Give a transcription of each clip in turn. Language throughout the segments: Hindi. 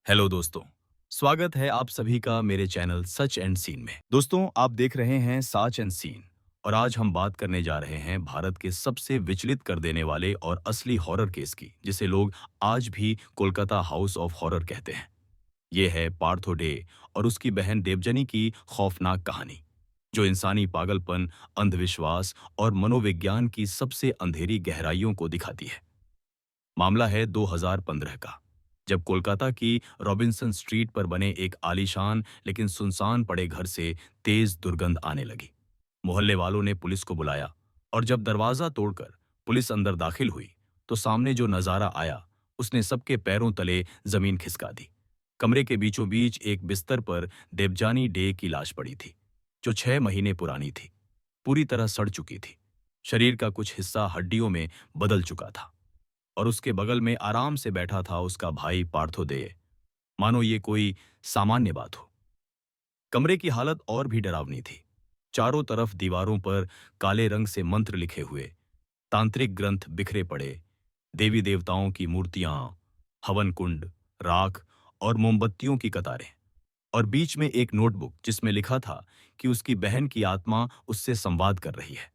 हेलो दोस्तों। स्वागत है आप सभी का मेरे चैनल सच एंड सीन में। दोस्तों, आप देख रहे हैं साच एंड सीन और आज हम बात करने जा रहे हैं भारत के सबसे विचलित कर देने वाले और असली हॉरर केस की, जिसे लोग आज भी कोलकाता हाउस ऑफ हॉरर कहते हैं। ये है पार्थो डे और उसकी बहन देवजनी की खौफनाक कहानी, जो इंसानी पागलपन, अंधविश्वास और मनोविज्ञान की सबसे अंधेरी गहराइयों को दिखाती है। मामला है 2015 का, जब कोलकाता की रॉबिन्सन स्ट्रीट पर बने एक आलीशान लेकिन सुनसान पड़े घर से तेज दुर्गंध आने लगी। मोहल्ले वालों ने पुलिस को बुलाया और जब दरवाजा तोड़कर पुलिस अंदर दाखिल हुई, तो सामने जो नजारा आया उसने सबके पैरों तले जमीन खिसका दी। कमरे के बीचों बीच एक बिस्तर पर देवजानी डे की लाश पड़ी थी, जो 6 महीने पुरानी थी, पूरी तरह सड़ चुकी थी। शरीर का कुछ हिस्सा हड्डियों में बदल चुका था और उसके बगल में आराम से बैठा था उसका भाई पार्थोदेय, मानो ये कोई सामान्य बात हो। कमरे की हालत और भी डरावनी थी। चारों तरफ दीवारों पर काले रंग से मंत्र लिखे हुए, तांत्रिक ग्रंथ बिखरे पड़े, देवी देवताओं की मूर्तियां, हवन कुंड, राख और मोमबत्तियों की कतारें, और बीच में एक नोटबुक जिसमें लिखा था कि उसकी बहन की आत्मा उससे संवाद कर रही है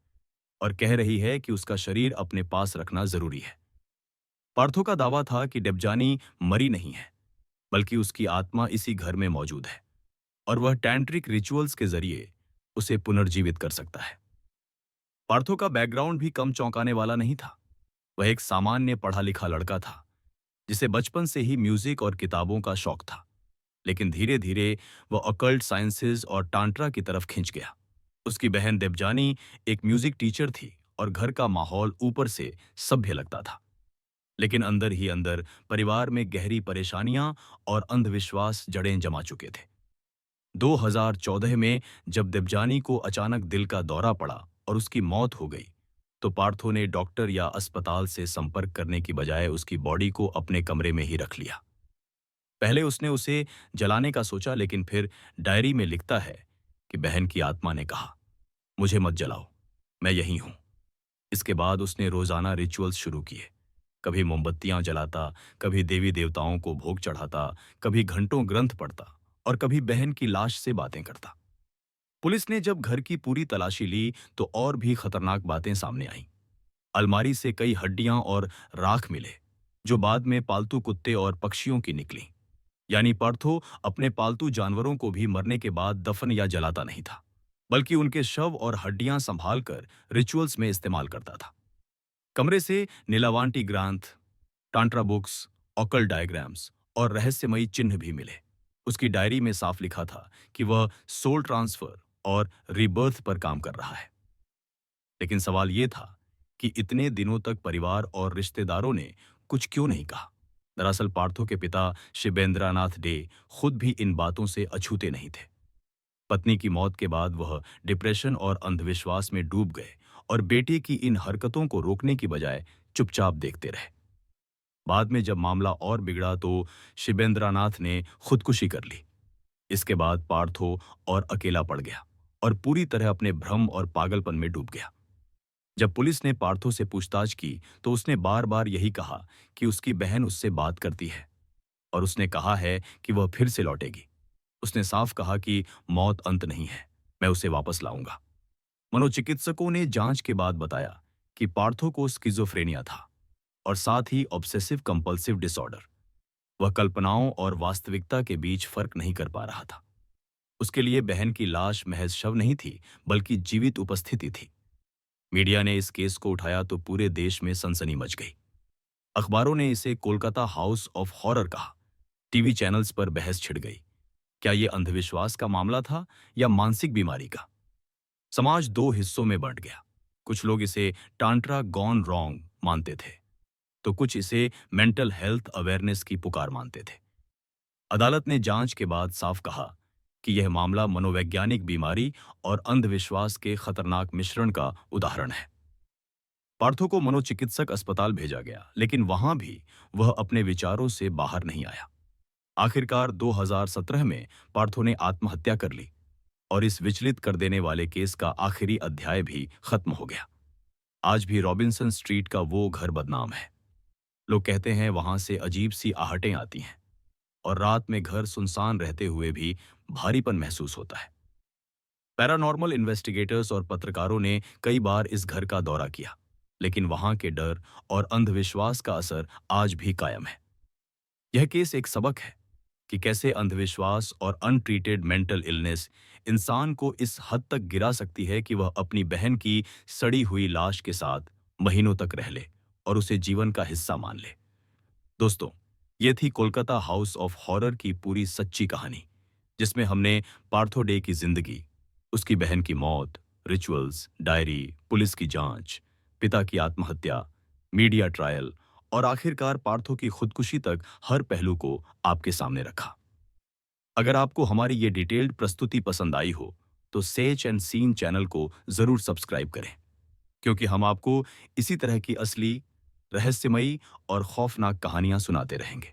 और कह रही है कि उसका शरीर अपने पास रखना जरूरी है। पार्थो का दावा था कि डेब्जानी मरी नहीं है, बल्कि उसकी आत्मा इसी घर में मौजूद है और वह टैंट्रिक रिचुअल्स के जरिए उसे पुनर्जीवित कर सकता है। पार्थो का बैकग्राउंड भी कम चौंकाने वाला नहीं था। वह एक सामान्य पढ़ा लिखा लड़का था, जिसे बचपन से ही म्यूजिक और किताबों का शौक था। लेकिन धीरे धीरे वह ऑकल्ट साइंसेज और टांट्रा की तरफ खिंच गया। उसकी बहन देवजानी एक म्यूजिक टीचर थी और घर का माहौल ऊपर से सभ्य लगता था, लेकिन अंदर ही अंदर परिवार में गहरी परेशानियां और अंधविश्वास जड़ें जमा चुके थे। 2014 में जब देवजानी को अचानक दिल का दौरा पड़ा और उसकी मौत हो गई, तो पार्थो ने डॉक्टर या अस्पताल से संपर्क करने की बजाय उसकी बॉडी को अपने कमरे में ही रख लिया। पहले उसने उसे जलाने का सोचा, लेकिन फिर डायरी में लिखता है कि बहन की आत्मा ने कहा, मुझे मत जलाओ, मैं यहीं हूं। इसके बाद उसने रोजाना रिचुअल्स शुरू किए। कभी मोमबत्तियां जलाता, कभी देवी देवताओं को भोग चढ़ाता, कभी घंटों ग्रंथ पढ़ता और कभी बहन की लाश से बातें करता। पुलिस ने जब घर की पूरी तलाशी ली, तो और भी खतरनाक बातें सामने आईं। अलमारी से कई हड्डियां और राख मिले, जो बाद में पालतू कुत्ते और पक्षियों की निकली। यानी पार्थो अपने पालतू जानवरों को भी मरने के बाद दफन या जलाता नहीं था, बल्कि उनके शव और हड्डियां संभाल कर रिचुअल्स में इस्तेमाल करता था। कमरे से नीलावांटी ग्रंथ, टांट्रा बुक्स, ऑकल्ट डायग्राम्स और रहस्यमयी चिन्ह भी मिले। उसकी डायरी में साफ लिखा था कि वह सोल ट्रांसफर और रीबर्थ पर काम कर रहा है। लेकिन सवाल यह था कि इतने दिनों तक परिवार और रिश्तेदारों ने कुछ क्यों नहीं कहा। दरअसल पार्थो के पिता शिवेंद्रनाथ डे खुद भी इन बातों से अछूते नहीं थे। पत्नी की मौत के बाद वह डिप्रेशन और अंधविश्वास में डूब गए और बेटे की इन हरकतों को रोकने की बजाय चुपचाप देखते रहे। बाद में जब मामला और बिगड़ा, तो शिवेंद्रनाथ ने खुदकुशी कर ली। इसके बाद पार्थो और अकेला पड़ गया और पूरी तरह अपने भ्रम और पागलपन में डूब गया। जब पुलिस ने पार्थो से पूछताछ की, तो उसने बार बार यही कहा कि उसकी बहन उससे बात करती है और उसने कहा है कि वह फिर से लौटेगी। उसने साफ कहा कि मौत अंत नहीं है, मैं उसे वापस लाऊंगा। मनोचिकित्सकों ने जांच के बाद बताया कि पार्थो को स्किज़ोफ्रेनिया था और साथ ही ऑब्सेसिव कंपल्सिव डिसऑर्डर। वह कल्पनाओं और वास्तविकता के बीच फर्क नहीं कर पा रहा था। उसके लिए बहन की लाश महज शव नहीं थी, बल्कि जीवित उपस्थिति थी। मीडिया ने इस केस को उठाया तो पूरे देश में सनसनी मच गई। अखबारों ने इसे कोलकाता हाउस ऑफ हॉरर कहा। टीवी चैनल्स पर बहस छिड़ गई। क्या यह अंधविश्वास का मामला था या मानसिक बीमारी का? समाज दो हिस्सों में बंट गया। कुछ लोग इसे टांट्रा गॉन रॉन्ग मानते थे, तो कुछ इसे मेंटल हेल्थ अवेयरनेस की पुकार मानते थे। अदालत ने जांच के बाद साफ कहा कि यह मामला मनोवैज्ञानिक बीमारी और अंधविश्वास के खतरनाक मिश्रण का उदाहरण है। पार्थो को मनोचिकित्सक अस्पताल भेजा गया, लेकिन वहां भी वह अपने विचारों से बाहर नहीं आया। आखिरकार 2017 में पार्थो ने आत्महत्या कर ली और इस विचलित कर देने वाले केस का आखिरी अध्याय भी खत्म हो गया। आज भी रॉबिन्सन स्ट्रीट का वो घर बदनाम है। लोग कहते हैं वहां से अजीब सी आहटें आती हैं, और रात में घर सुनसान रहते हुए भी भारीपन महसूस होता है। पैरानॉर्मल इन्वेस्टिगेटर्स और पत्रकारों ने कई बार इस घर का दौरा किया, लेकिन वहां के डर और अंधविश्वास का असर आज भी कायम है। यह केस एक सबक है कि कैसे अंधविश्वास और अनट्रीटेड मेंटल इलनेस इंसान को इस हद तक गिरा सकती है कि वह अपनी बहन की सड़ी हुई लाश के साथ महीनों तक रह ले और उसे जीवन का हिस्सा मान ले। दोस्तों, ये थी कोलकाता हाउस ऑफ हॉरर की पूरी सच्ची कहानी, जिसमें हमने पार्थो डे की जिंदगी, उसकी बहन की मौत, रिचुअल्स, डायरी, पुलिस की जांच, पिता की आत्महत्या, मीडिया ट्रायल और आखिरकार पार्थो की खुदकुशी तक हर पहलू को आपके सामने रखा। अगर आपको हमारी ये डिटेल्ड प्रस्तुति पसंद आई हो, तो सेच एंड सीन चैनल को जरूर सब्सक्राइब करें, क्योंकि हम आपको इसी तरह की असली, रहस्यमयी और खौफनाक कहानियां सुनाते रहेंगे।